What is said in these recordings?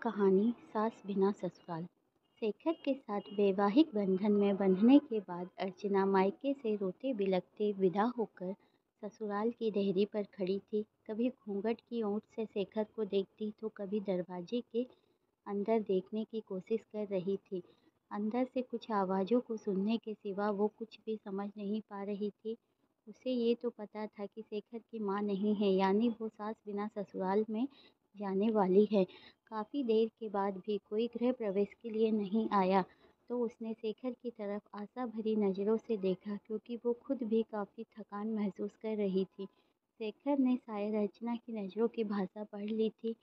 कहानी सास बिना ससुराल। शेखर के साथ वैवाहिक बंधन में बंधने के बाद अर्चना मायके से रोते बिलखते विदा होकर ससुराल की देहरी पर खड़ी थी। कभी घूंघट की ओट से शेखर को देखती तो कभी दरवाजे के अंदर देखने की कोशिश कर रही थी। अंदर से कुछ आवाज़ों को सुनने के सिवा वो कुछ भी समझ नहीं पा रही थी। उसे ये तो पता था कि शेखर की माँ नहीं है, यानी वो सास बिना ससुराल में जाने वाली है। काफ़ी देर के बाद भी कोई गृह प्रवेश के लिए नहीं आया तो उसने शेखर की तरफ आशा भरी नज़रों से देखा, क्योंकि वो खुद भी काफ़ी थकान महसूस कर रही थी। शेखर ने शायद अर्चना की नज़रों की भाषा पढ़ ली थी।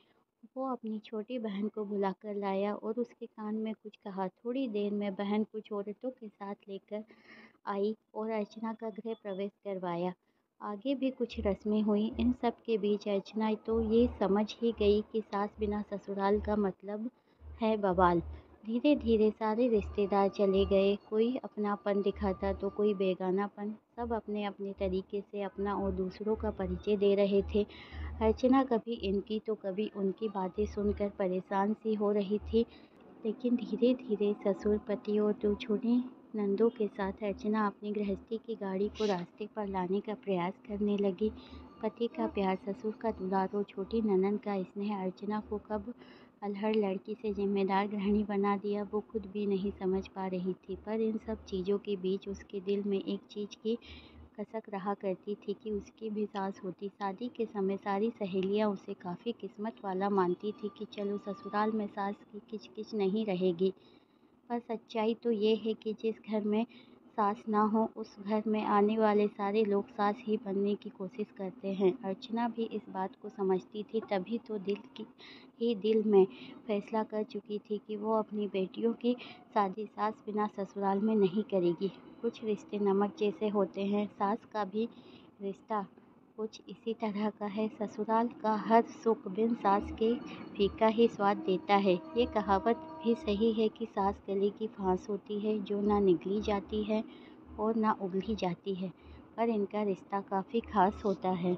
वो अपनी छोटी बहन को बुलाकर लाया और उसके कान में कुछ कहा। थोड़ी देर में बहन कुछ औरतों के साथ लेकर आई और अर्चना का गृह प्रवेश करवाया। आगे भी कुछ रस्में हुई। इन सब के बीच अर्चना तो ये समझ ही गई कि सास बिना ससुराल का मतलब है बवाल। धीरे धीरे सारे रिश्तेदार चले गए। कोई अपनापन दिखाता तो कोई बेगानापन। सब अपने अपने तरीके से अपना और दूसरों का परिचय दे रहे थे। अर्चना कभी इनकी तो कभी उनकी बातें सुनकर परेशान सी हो रही थी। लेकिन धीरे धीरे ससुर, पति और दो छोटी नंदों के साथ अर्चना अपनी गृहस्थी की गाड़ी को रास्ते पर लाने का प्रयास करने लगी। पति का प्यार, ससुर का दुलार और छोटी ननद का स्नेह अर्चना को कब अलहड़ लड़की से जिम्मेदार गृहिणी बना दिया, वो खुद भी नहीं समझ पा रही थी। पर इन सब चीज़ों के बीच उसके दिल में एक चीज़ की कसक रहा करती थी कि उसकी भी सास होती। शादी के समय सारी सहेलियां उसे काफ़ी किस्मत वाला मानती थी कि चलो ससुराल में सास की किचकिच नहीं रहेगी। पर सच्चाई तो ये है कि जिस घर में सास ना हो उस घर में आने वाले सारे लोग सास ही बनने की कोशिश करते हैं। अर्चना भी इस बात को समझती थी, तभी तो दिल में फैसला कर चुकी थी कि वो अपनी बेटियों की शादी सास बिना ससुराल में नहीं करेगी। कुछ रिश्ते नमक जैसे होते हैं, सास का भी रिश्ता कुछ इसी तरह का है। ससुराल का हर सुख बिन सास के फीका ही स्वाद देता है। ये कहावत भी सही है कि सास गले की फांस होती है जो ना निगली जाती है और ना उगली जाती है, पर इनका रिश्ता काफ़ी खास होता है।